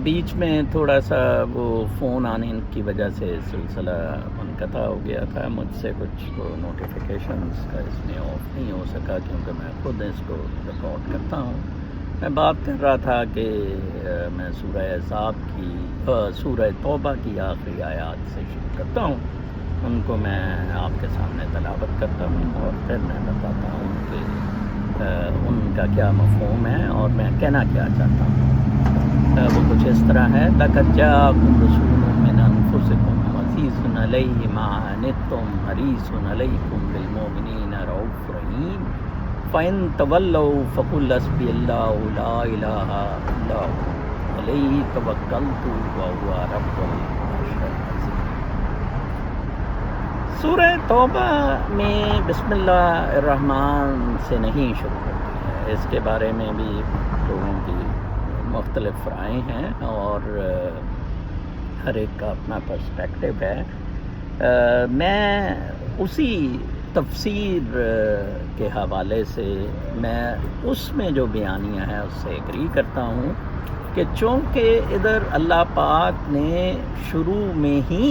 بیچ میں تھوڑا سا وہ فون آنے کی وجہ سے سلسلہ منقطع ہو گیا تھا. مجھ سے کچھ نوٹیفیکیشنز کا اس میں آف نہیں ہو سکا کیونکہ میں خود اس کو ریکارڈ کرتا ہوں. میں بات کر رہا تھا کہ میں سورہ احزاب کی سورہ توبہ کی آخری آیات سے شروع کرتا ہوں. ان کو میں آپ کے سامنے تلاوت کرتا ہوں اور پھر میں بتاتا ہوں کہ ان کا کیا مفہوم ہے اور میں کہنا کیا چاہتا ہوں. وہ کچھ اس طرح ہے: لَقَدْ جَاءَكُمْ رَسُولٌ مِّنْ أَنفُسِكُمْ عَزِيزٌ عَلَيْهِ مَا عَنِتُّمْ حَرِيصٌ عَلَيْكُمْ بِالْمُؤْمِنِينَ رَءُوفٌ رَحِيمٌ فَإِن تَوَلَّوْا فَقُلْ حَسْبِيَ اللَّهُ لَا إِلَٰهَ إِلَّا هُوَ عَلَيْهِ تَوَكَّلْتُ وَهُوَ رَبُّ الْعَرْشِ الْعَظِيمِ. سورہ توبہ میں بسم اللہ الرحمن سے نہیں شروع ہوتی ہے. اس کے بارے میں بھی لوگوں کی مختلف رائے ہیں اور ہر ایک کا اپنا پرسپیکٹو ہے. میں اسی تفسیر کے حوالے سے میں اس میں جو بیانیہ ہے اس سے ایگری کرتا ہوں کہ چونکہ ادھر اللہ پاک نے شروع میں ہی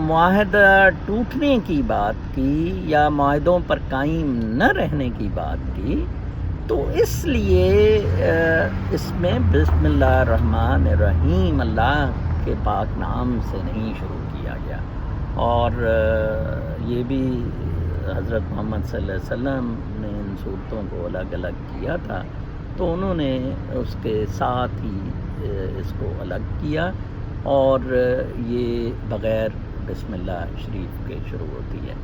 معاہدہ ٹوٹنے کی بات کی یا معاہدوں پر قائم نہ رہنے کی بات کی، تو اس لیے اس میں بسم اللہ الرحمن الرحیم اللہ کے پاک نام سے نہیں شروع کیا گیا. اور یہ بھی حضرت محمد صلی اللہ علیہ وسلم نے ان صورتوں کو الگ الگ کیا تھا تو انہوں نے اس کے ساتھ ہی اس کو الگ کیا اور یہ بغیر بسم اللہ شریف کے شروع ہوتی ہے.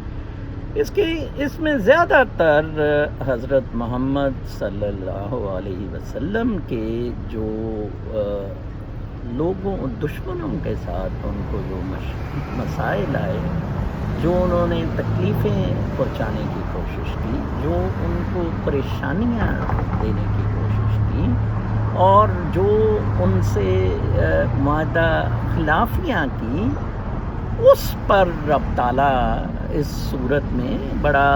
اس میں زیادہ تر حضرت محمد صلی اللہ علیہ وسلم کے جو لوگوں دشمنوں کے ساتھ ان کو جو مسائل آئے، جو انہوں نے تکلیفیں پہنچانے کی کوشش کی، جو ان کو پریشانیاں دینے کی کوشش کی اور جو ان سے معاہدہ خلافیاں کی، اس پر رب تعالیٰ اس صورت میں بڑا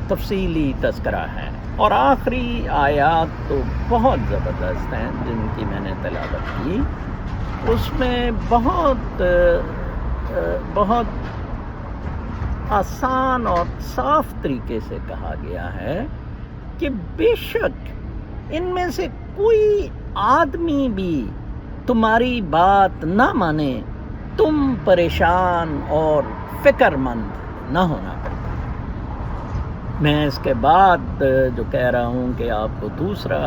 تفصیلی تذکرہ ہے. اور آخری آیات تو بہت زبردست ہیں جن کی میں نے تلاوت کی. اس میں بہت آسان اور صاف طریقے سے کہا گیا ہے کہ بے شک ان میں سے کوئی آدمی بھی تمہاری بات نہ مانے، تم پریشان اور فکر مند نہ ہونا پڑتا. میں اس کے بعد جو کہہ رہا ہوں کہ آپ کو دوسرا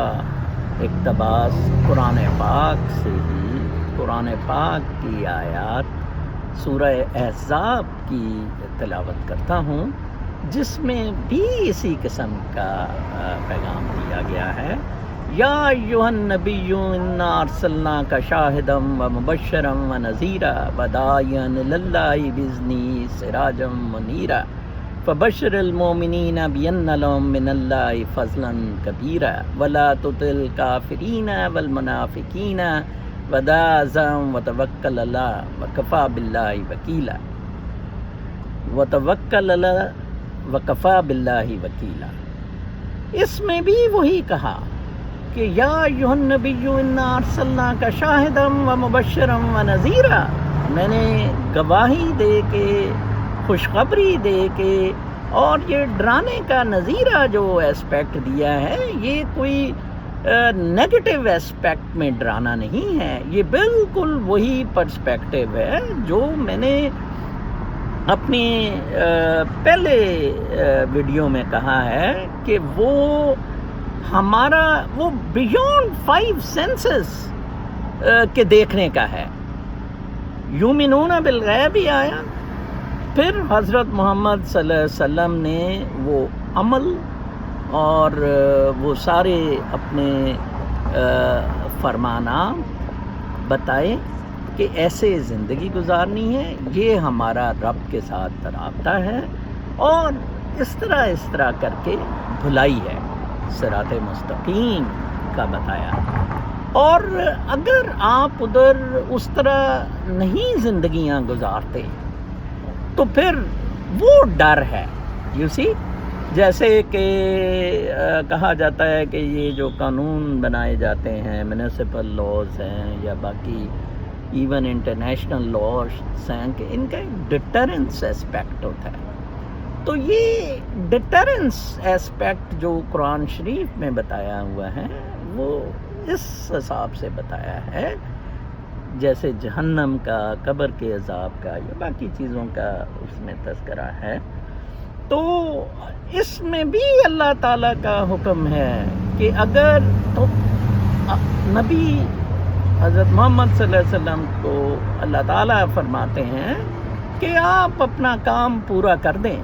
اقتباس قرآن پاک سے ہی، قرآن پاک کی آیات سورہ احزاب کی تلاوت کرتا ہوں جس میں بھی اسی قسم کا پیغام دیا گیا ہے. یا ایھا النبی انا ارسلناک شاہدا ومبشرا ونذیرا وداعیا الی اللہ باذنہ سراجا منیرا فبشر المؤمنین بان لهم من اللہ فضلا کبیرا ولا تطع الکافرین والمنافقین ودع عنہم وتوکل علی اللہ وکفی باللہ وکیلا وکفی باللہ وکیلا. اس میں بھی وہی کہا کہ یا ایھا النبی انا ارسلناک شاہدا ومبشرا ونذیرا، میں نے گواہی دے کے، خوشخبری دے کے اور یہ ڈرانے کا نذیرہ جو اسپیکٹ دیا ہے، یہ کوئی نیگیٹو اسپیکٹ میں ڈرانا نہیں ہے، یہ بالکل وہی پرسپیکٹو ہے جو میں نے اپنے پہلے ویڈیو میں کہا ہے کہ وہ ہمارا وہ بیونڈ 5 سینسز کے دیکھنے کا ہے. یومنون بالغیب ہی آیا، پھر حضرت محمد صلی اللہ علیہ وسلم نے وہ عمل اور وہ سارے اپنے فرمانات بتائے کہ ایسے زندگی گزارنی ہے، یہ ہمارا رب کے ساتھ رابطہ ہے اور اس طرح کر کے بھلائی ہے، صراط مستقیم کا بتایا. اور اگر آپ ادھر اس طرح نہیں زندگیاں گزارتے تو پھر وہ ڈر ہے. یو سی، جیسے کہ کہا جاتا ہے کہ یہ جو قانون بنائے جاتے ہیں، میونسپل لاز ہیں یا باقی ایون انٹرنیشنل لاز ہیں، کہ ان کا ایک ڈٹرنس اسپیکٹ ہوتا ہے. تو یہ ڈٹرنس اسپیکٹ جو قرآن شریف میں بتایا ہوا ہے وہ اس حساب سے بتایا ہے جیسے جہنم کا، قبر کے عذاب کا یا باقی چیزوں کا اس میں تذکرہ ہے. تو اس میں بھی اللہ تعالیٰ کا حکم ہے کہ اگر تو نبی حضرت محمد صلی اللہ علیہ وسلم کو اللہ تعالیٰ فرماتے ہیں کہ آپ اپنا کام پورا کر دیں،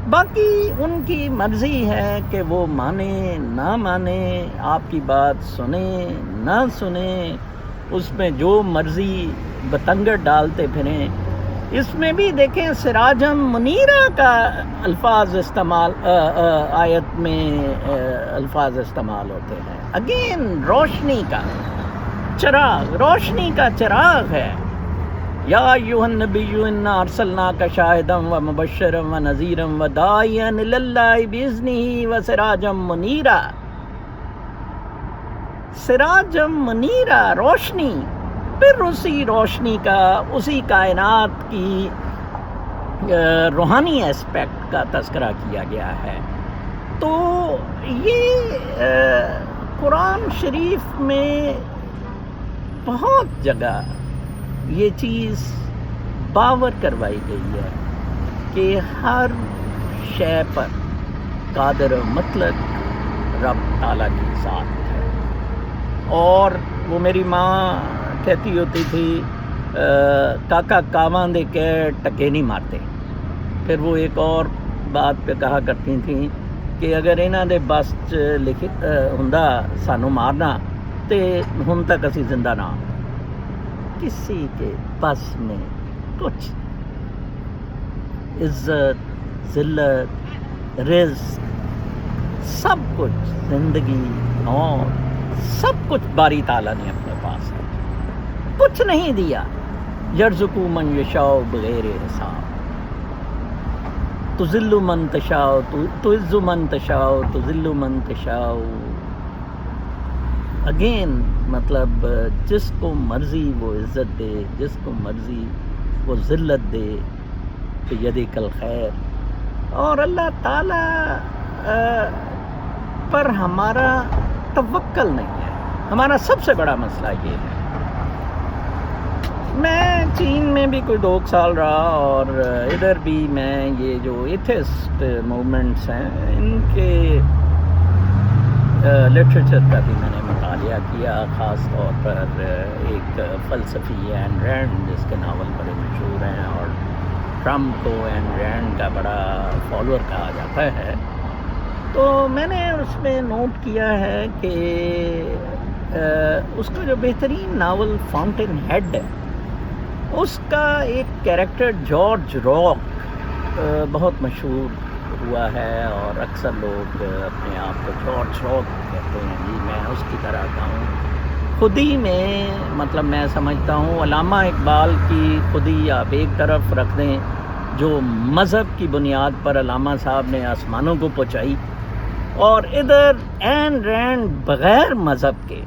باقی ان کی مرضی ہے کہ وہ مانیں نہ مانیں، آپ کی بات سنیں نہ سنیں، اس میں جو مرضی بتنگڑ ڈالتے پھریں. اس میں بھی دیکھیں سراجم منیرہ کا الفاظ استعمال آیت میں الفاظ استعمال ہوتے ہیں. اگین روشنی کا چراغ، روشنی کا چراغ ہے. یا ایھا النبی انا ارسلناک شاہدا ومبشرا ونذیرا وداعیا الی اللہ باذنہ وسراجا منیرا. سراجم منیرا، روشنی. پھر اسی روشنی کا، اسی کائنات کی روحانی اسپیکٹ کا تذکرہ کیا گیا ہے. تو یہ قرآن شریف میں بہت جگہ یہ چیز باور کروائی گئی ہے کہ ہر شے پر قادر مطلق رب تعالیٰ کی ذات ہے. اور وہ میری ماں کہتی ہوتی تھی کاکا کاواں دے کے ٹکے نہیں مارتے. پھر وہ ایک اور بات پہ کہا کرتی تھیں کہ اگر انہاں دے بس لکھ ہوندا سانو مارنا تے ہن تک اسی زندہ نہ. کسی کے بس میں کچھ عزت، ذلت، رزق، سب کچھ، زندگی، موت، سب کچھ باری تعالیٰ نے اپنے پاس ہے. کچھ نہیں دیا. یرزق من یشاء بغیر حساب. تذل من تشاء، تعز من تشاء، تذل من تشاء. اگین مطلب جس کو مرضی وہ عزت دے، جس کو مرضی وہ ذلت دے. بیدک الخیر. اور اللہ تعالیٰ پر ہمارا توکل نہیں ہے. ہمارا سب سے بڑا مسئلہ یہ ہے. میں چین میں بھی کوئی 2 سال رہا اور ادھر بھی میں یہ جو ایتھسٹ موومنٹس ہیں ان کے لٹریچر کا بھی میں نے مطالعہ کیا. خاص طور پر ایک فلسفی این رینڈ جس کے ناول بڑے مشہور ہیں اور ٹرمپ کو این رینڈ کا بڑا فالوور کہا جاتا ہے. تو میں نے اس میں نوٹ کیا ہے کہ اس کا جو بہترین ناول فاؤنٹین ہیڈ ہے اس کا ایک کیریکٹر جارج راک بہت مشہور ہوا ہے اور اکثر لوگ اپنے آپ کو جارج راک کہتے ہیں. جی میں اس کی طرح کا ہوں. خودی میں مطلب میں سمجھتا ہوں علامہ اقبال کی خودی آپ ایک طرف رکھ دیں جو مذہب کی بنیاد پر علامہ صاحب نے آسمانوں کو پہنچائی، اور ادھر این رینڈ بغیر مذہب کے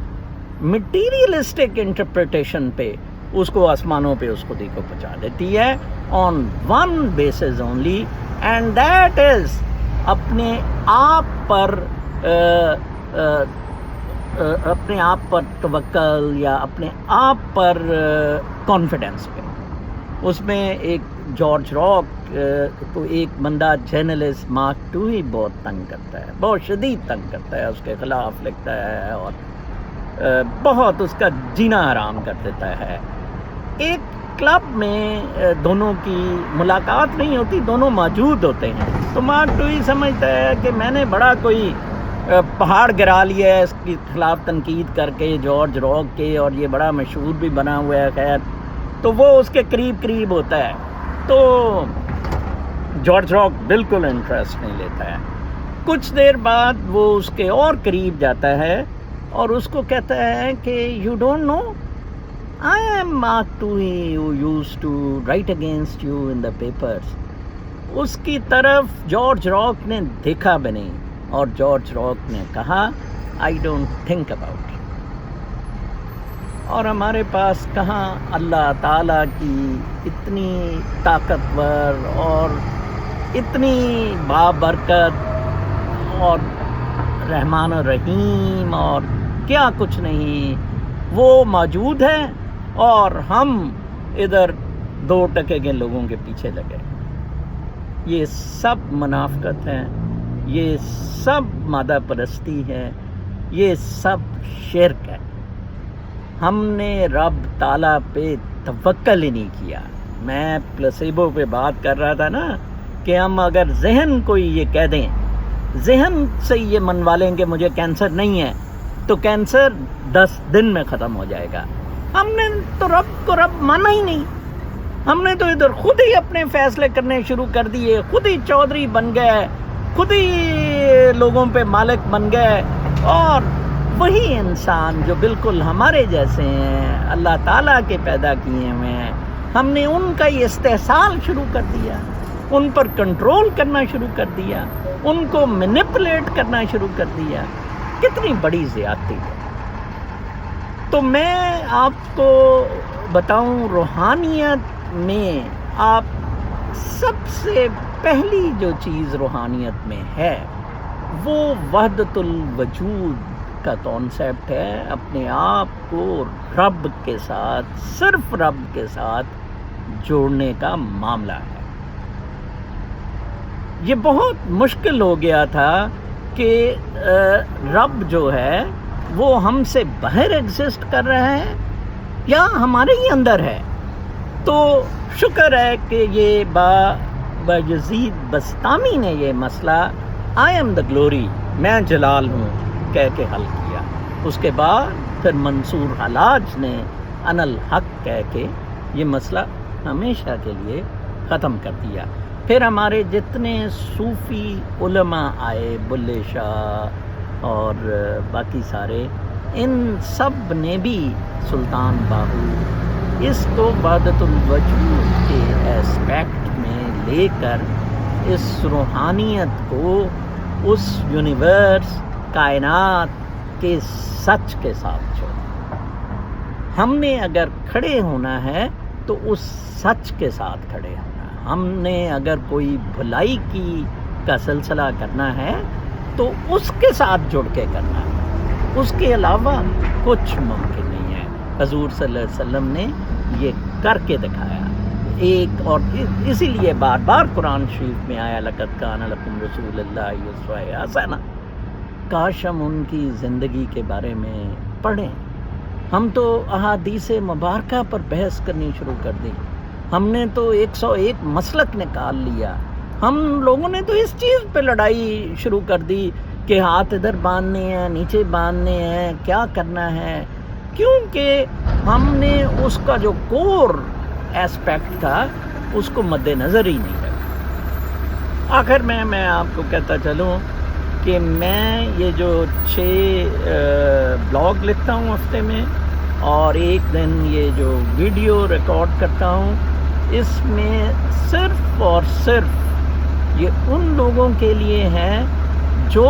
مٹیریلسٹک انٹرپریٹیشن پہ اس کو آسمانوں پہ اس خودی کو پہنچا دیتی ہے on one basis only, and that is اپنے آپ پر توکل یا اپنے آپ پر کانفیڈنس پہ. اس میں ایک جارج راک کو ایک بندہ جرنلسٹ مارک ٹوئی بہت تنگ کرتا ہے، بہت شدید تنگ کرتا ہے، اس کے خلاف لکھتا ہے اور بہت اس کا جینا حرام کر دیتا ہے. ایک کلب میں دونوں کی ملاقات نہیں ہوتی، دونوں موجود ہوتے ہیں. تو مارک ٹوئی سمجھتا ہے کہ میں نے بڑا کوئی پہاڑ گرا لیا ہے اس کے خلاف تنقید کر کے جارج راک کے، اور یہ بڑا مشہور بھی بنا ہوا ہے. خیر تو وہ اس کے قریب ہوتا ہے. تو جارج راک بالکل انٹرسٹ نہیں لیتا ہے. کچھ دیر بعد وہ اس کے اور قریب جاتا ہے اور اس کو کہتا ہے کہ you don't know I am Mark Twain who used to write against you in the papers. اس کی طرف جارج راک نے دیکھا بھی نہیں، اور جارج راک نے کہا آئی ڈونٹ تھنک اباؤٹ۔ اور ہمارے پاس کہاں اللہ تعالیٰ کی اتنی طاقتور اور اتنی بابرکت اور رحمان الرحیم اور کیا کچھ نہیں، وہ موجود ہے اور ہم ادھر 2% کے لوگوں کے پیچھے لگے۔ یہ سب منافقت ہے، یہ سب مادہ پرستی ہے، یہ سب شرک ہے۔ ہم نے رب تعالیٰ پہ توکل ہی نہیں کیا۔ میں پلاسیبو پہ بات کر رہا تھا نا، کہ ہم اگر ذہن کوئی یہ کہہ دیں، ذہن سے یہ منوا لیں کہ مجھے کینسر نہیں ہے، تو کینسر 10 دن میں ختم ہو جائے گا۔ ہم نے تو رب کو رب مانا ہی نہیں، ہم نے تو ادھر خود ہی اپنے فیصلے کرنے شروع کر دیے، خود ہی چودھری بن گئے، خود ہی لوگوں پہ مالک بن گئے، اور وہی انسان جو بالکل ہمارے جیسے ہیں، اللہ تعالیٰ کے پیدا کیے ہوئے ہیں، ہم نے ان کا یہ استحصال شروع کر دیا، ان پر کنٹرول کرنا شروع کر دیا، ان کو مینپولیٹ کرنا شروع کر دیا۔ کتنی بڑی زیادتی ہے۔ تو میں آپ کو بتاؤں، روحانیت میں آپ سب سے پہلی جو چیز روحانیت میں ہے وہ وحدت الوجود کا کانسیپٹ ہے۔ اپنے آپ کو رب کے ساتھ، صرف رب کے ساتھ جوڑنے کا معاملہ ہے۔ یہ بہت مشکل ہو گیا تھا کہ رب جو ہے وہ ہم سے باہر ایگزسٹ کر رہا ہے یا ہمارے ہی اندر ہے۔ تو شکر ہے کہ یہ باجزید بستامی نے یہ مسئلہ آئی ایم دا گلوری، میں جلال ہوں کہہ کے حل کیا۔ اس کے بعد پھر منصور حلاج نے انا الحق کہہ کے یہ مسئلہ ہمیشہ کے لیے ختم کر دیا۔ پھر ہمارے جتنے صوفی علماء آئے، بلے شاہ اور باقی سارے، ان سب نے بھی سلطان باہو اس کو وحدت الوجود کے ایسپیکٹ میں لے کر اس روحانیت کو اس یونیورس، کائنات کے سچ کے ساتھ جوڑا۔ ہم نے اگر کھڑے ہونا ہے تو اس سچ کے ساتھ کھڑے ہونا ہے۔ ہم نے اگر کوئی بھلائی کا سلسلہ کرنا ہے تو اس کے ساتھ جڑ کے کرنا ہے، اس کے علاوہ کچھ ممکن نہیں ہے۔ حضور صلی اللہ علیہ وسلم نے یہ کر کے دکھایا۔ ایک اور اسی لیے بار بار قرآن شریف میں آیا لقد کان لکم رسول اللہ اسوہ حسنہ۔ کاش ہم ان کی زندگی کے بارے میں پڑھیں۔ ہم تو احادیث مبارکہ پر بحث کرنی شروع کر دی، ہم نے تو 101 مسلک نکال لیا، ہم لوگوں نے تو اس چیز پہ لڑائی شروع کر دی کہ ہاتھ ادھر باندھنے ہیں، نیچے باندھنے ہیں، کیا کرنا ہے، کیونکہ ہم نے اس کا جو کور ایسپیکٹ تھا اس کو مد نظر ہی نہیں رکھا۔ آخر میں آپ کو کہتا چلوں کہ میں یہ جو 6 بلاگ لکھتا ہوں ہفتے میں، اور ایک دن یہ جو ویڈیو ریکارڈ کرتا ہوں، اس میں صرف اور صرف یہ ان لوگوں کے لیے ہے جو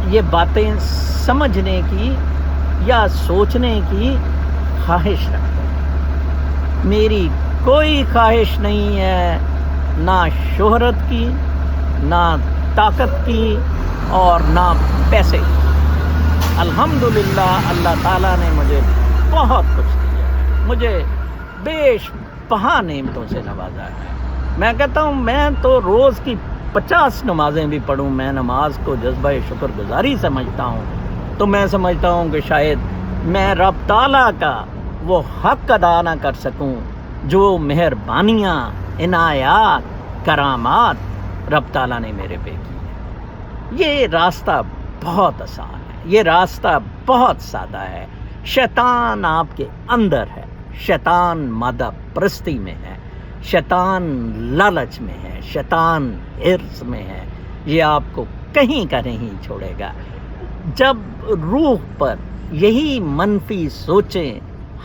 یہ باتیں سمجھنے کی یا سوچنے کی خواہش رکھتے ہیں۔ میری کوئی خواہش نہیں ہے، نہ شہرت کی، نہ طاقت کی، اور نہ پیسے کی۔ الحمدللہ اللہ تعالیٰ نے مجھے بہت کچھ دیا ہے، مجھے بیش بہا نعمتوں سے نوازا ہے۔ میں کہتا ہوں میں تو روز کی 50 نمازیں بھی پڑھوں، میں نماز کو جذبہ شکر گزاری سمجھتا ہوں، تو میں سمجھتا ہوں کہ شاید میں رب تعالیٰ کا وہ حق ادا نہ کر سکوں جو مہربانیاں، عنایات، کرامات رب تعالیٰ نے میرے پہ کی ہے۔ یہ راستہ بہت آسان ہے، یہ راستہ بہت سادہ ہے۔ شیطان آپ کے اندر ہے، شیطان مادہ پرستی میں ہے، شیطان لالچ میں ہے، شیطان حرص میں ہے، یہ آپ کو کہیں کا نہیں چھوڑے گا۔ جب روح پر یہی منفی سوچیں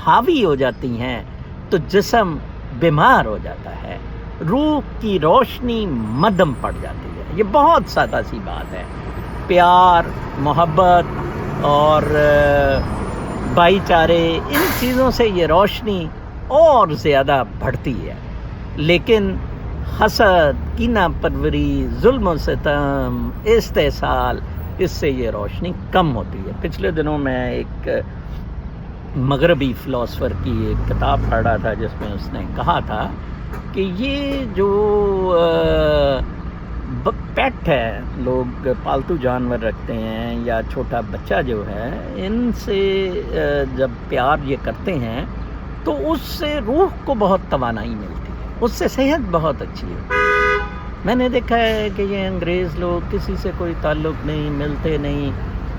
حاوی ہو جاتی ہیں تو جسم بیمار ہو جاتا ہے، روح کی روشنی مدھم پڑ جاتی ہے. یہ بہت سادہ سی بات ہے. پیار، محبت اور بھائی چارے، ان چیزوں سے یہ روشنی اور زیادہ بڑھتی ہے. لیکن حسد، کینہ پروری، ظلم و ستم، استحصال، اس سے یہ روشنی کم ہوتی ہے. پچھلے دنوں میں ایک مغربی فلاسفر کی ایک کتاب پڑھ رہا تھا جس میں اس نے کہا تھا کہ یہ جو پیٹ ہے، لوگ پالتو جانور رکھتے ہیں یا چھوٹا بچہ جو ہے، ان سے جب پیار یہ کرتے ہیں تو اس سے روح کو بہت توانائی ملتی ہے، اس سے صحت بہت اچھی ہوتی ہے. میں نے دیکھا ہے کہ یہ انگریز لوگ کسی سے کوئی تعلق نہیں، ملتے نہیں،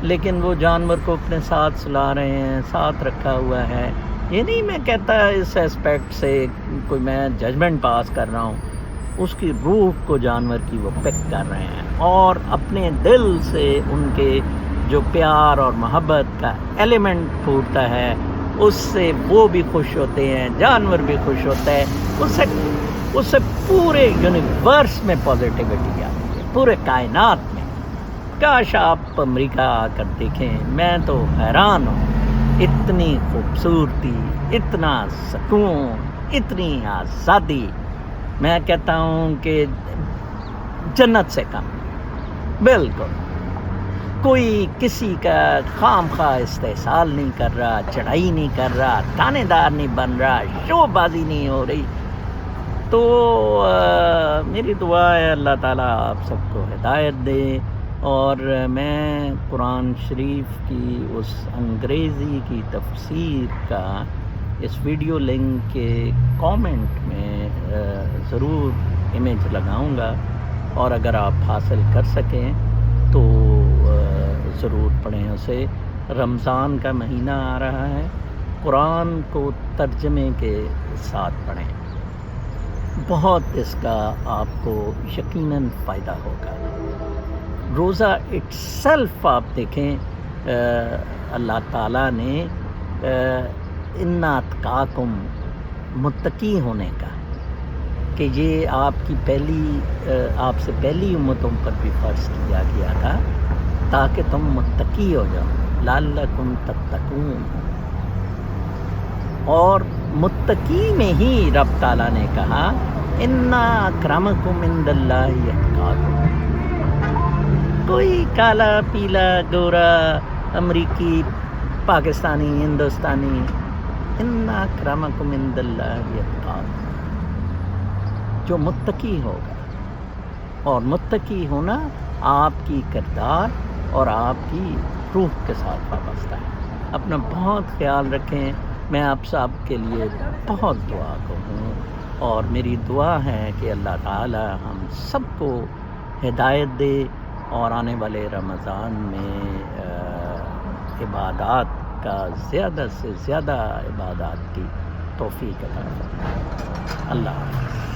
لیکن وہ جانور کو اپنے ساتھ سلا رہے ہیں، ساتھ رکھا ہوا ہے. یہ نہیں میں کہتا اس ایسپیکٹ سے کوئی میں ججمنٹ پاس کر رہا ہوں، اس کی روح کو جانور کی وہ پک کر رہے ہیں اور اپنے دل سے ان کے جو پیار اور محبت کا ایلیمنٹ پھوٹتا ہے اس سے وہ بھی خوش ہوتے ہیں، جانور بھی خوش ہوتا ہے. اس سے پورے یونیورس میں پازیٹیوٹی آتی ہے، پورے کائنات میں. کاش آپ امریکہ آ کر دیکھیں، میں تو حیران ہوں. اتنی خوبصورتی، اتنا سکون، اتنی آزادی، میں کہتا ہوں کہ جنت سے کم. بالکل کوئی کسی کا خام خواہ استحصال نہیں کر رہا، چڑھائی نہیں کر رہا، تانے دار نہیں بن رہا، شو بازی نہیں ہو رہی. تو میری دعا ہے اللہ تعالیٰ آپ سب کو ہدایت دے. اور میں قرآن شریف کی اس انگریزی کی تفسیر کا اس ویڈیو لنک کے کامنٹ میں ضرور امیج لگاؤں گا، اور اگر آپ حاصل کر سکیں تو ضرور پڑھیں اسے. رمضان کا مہینہ آ رہا ہے، قرآن کو ترجمے کے ساتھ پڑھیں، بہت اس کا آپ کو یقیناً فائدہ ہوگا. روزہ اٹ سیلف آپ دیکھیں، اللہ تعالیٰ نے اِنَّ اتقاکم متقی ہونے کا، کہ یہ آپ کی آپ سے پہلی امتوں پر بھی فرض کیا گیا تھا تاکہ تم متقی ہو جاؤ، لعلکم تتقون. اور متقی میں ہی رب تعالیٰ نے کہا اِنَّ اکرمکم عند اللہ اتقاکم. کوئی کالا، پیلا، گورا، امریکی، پاکستانی، ہندوستانی، اِنَّ اکرمکم عند اللہ اتقاکم، جو متقی ہوگا. اور متقی ہونا آپ کی کردار اور آپ کی روح کے ساتھ وابستہ ہے. اپنا بہت خیال رکھیں. میں آپ سب کے لیے بہت دعا کروں، اور میری دعا ہے کہ اللہ تعالی ہم سب کو ہدایت دے اور آنے والے رمضان میں عبادات کا زیادہ سے زیادہ عبادات کی توفیق عطا فرمائے. اللہ حافظ.